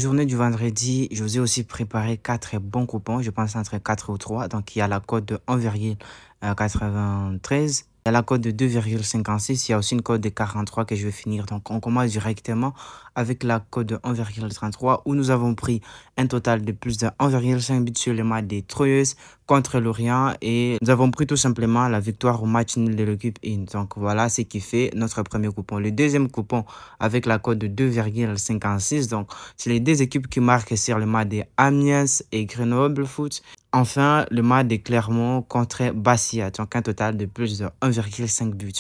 Journée du vendredi, je vous ai aussi préparé 4 bons coupons. Je pense entre 4 ou 3. Donc, il y a la cote de 1,93. Il y a la cote de 2,56. Il y a aussi une cote de 43 que je vais finir. Donc, on commence directement avec la cote de 1,33 où nous avons pris un total de plus de 1,5 but sur le match des Troyes contre l'Orient et nous avons pris tout simplement la victoire au match nul de l'équipe 1. Donc, voilà ce qui fait notre premier coupon. Le deuxième coupon avec la cote de 2,56. Donc, c'est les deux équipes qui marquent sur le match des Amiens et Grenoble Foot. Enfin, le match de Clermont contre Bastia, donc un total de plus de 1,5 buts.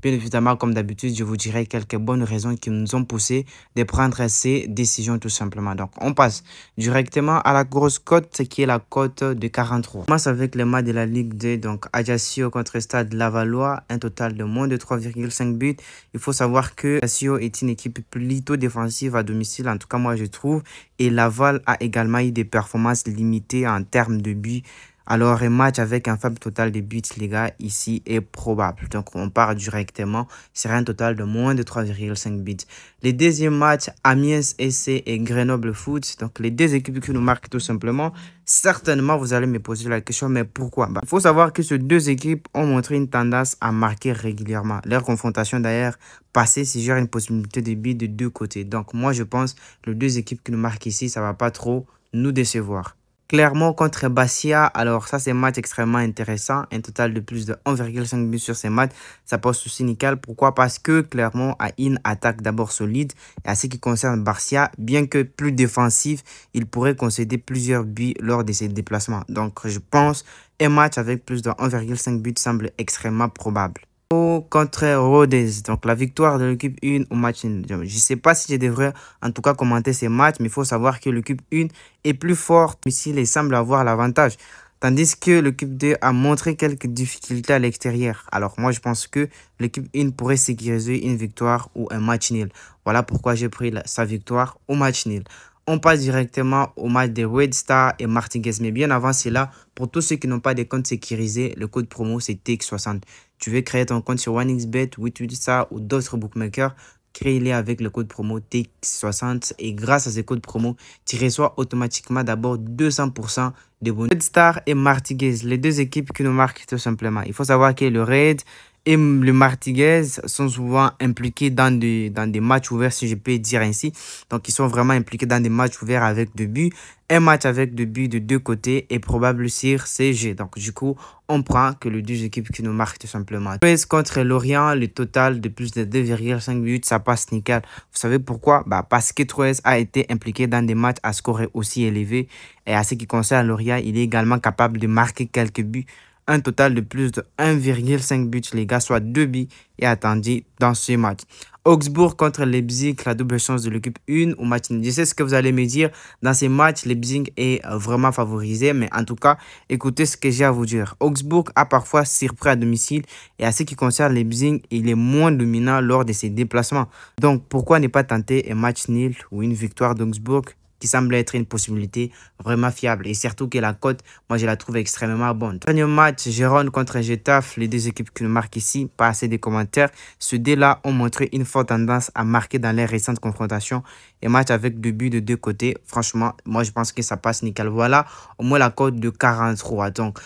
Bien évidemment, comme d'habitude, je vous dirai quelques bonnes raisons qui nous ont poussé de prendre ces décisions tout simplement. Donc, on passe directement à la grosse cote qui est la cote de 43. On commence avec le match de la Ligue 2, donc Ajaccio contre Stade Lavallois, un total de moins de 3,5 buts. Il faut savoir que Ajaccio est une équipe plutôt défensive à domicile, en tout cas moi je trouve, et Laval a également eu des performances limitées en termes de buts. Alors, un match avec un faible total de buts, les gars, ici est probable. Donc, on part directement sur un total de moins de 3,5 buts. Les deuxièmes matchs, Amiens SC et Grenoble Foot. Donc, les deux équipes qui nous marquent tout simplement. Certainement, vous allez me poser la question, mais pourquoi? Il faut savoir que ces deux équipes ont montré une tendance à marquer régulièrement. Leur confrontation, d'ailleurs, passée, c'est genre une possibilité de but de deux côtés. Donc, moi, je pense que les deux équipes qui nous marquent ici, ça ne va pas trop nous décevoir. Clermont contre Bastia, alors ça c'est un match extrêmement intéressant, un total de plus de 1,5 buts sur ces matchs, ça passe aussi nickel. Pourquoi? Parce que Clermont a une attaque d'abord solide et à ce qui concerne Bastia, bien que plus défensif, il pourrait concéder plusieurs buts lors de ses déplacements. Donc je pense un match avec plus de 1,5 buts semble extrêmement probable. Contre Rodez, donc la victoire de l'équipe 1 au match nul. Je ne sais pas si je devrais en tout cas commenter ces matchs, mais il faut savoir que l'équipe 1 est plus forte ici et semble avoir l'avantage. Tandis que l'équipe 2 a montré quelques difficultés à l'extérieur. Alors moi je pense que l'équipe 1 pourrait sécuriser une victoire ou un match nul. Voilà pourquoi j'ai pris sa victoire au match nul. On passe directement au match de Red Star et Martigues. Mais bien avant cela, pour tous ceux qui n'ont pas de compte sécurisé, le code promo c'est TX60. Tu veux créer ton compte sur OneXBet, WeTwitStar ou d'autres bookmakers, crée-les avec le code promo TX60 et grâce à ce code promo, tu reçois automatiquement d'abord 200% de bonus. Red Star et Martigues, les deux équipes qui nous marquent tout simplement. Il faut savoir que le Red et le Martigues sont souvent impliqués dans des matchs ouverts, si je peux dire ainsi. Donc, ils sont vraiment impliqués dans des matchs ouverts avec 2 buts. Un match avec 2 buts de deux côtés est probable sur CG. Donc, du coup, on prend que les deux équipes qui nous marquent tout simplement. Contre Lorient, le total de plus de 2,5 buts, ça passe nickel. Vous savez pourquoi? Parce que Troyes a été impliqué dans des matchs à score aussi élevé. Et à ce qui concerne Lorient, il est également capable de marquer quelques buts. Un total de plus de 1,5 buts, les gars, soit 2 buts est attendu dans ce match. Augsbourg contre Leipzig, la double chance de l'équipe 1 au match. Je sais ce que vous allez me dire. Dans ces matchs, Leipzig est vraiment favorisé. Mais en tout cas, écoutez ce que j'ai à vous dire. Augsbourg a parfois surpris à domicile. Et à ce qui concerne Leipzig, il est moins dominant lors de ses déplacements. Donc, pourquoi ne pas tenter un match nul ou une victoire d'Augsbourg qui semble être une possibilité vraiment fiable. Et surtout que la cote, moi, je la trouve extrêmement bonne. Dernier match, Gérone contre Getafe, les deux équipes qui nous marquent ici, pas assez de commentaires. Ceux deux-là ont montré une forte tendance à marquer dans les récentes confrontations. Et match avec 2 buts de deux côtés, franchement, moi, je pense que ça passe nickel. Voilà, au moins la cote de 43. Donc,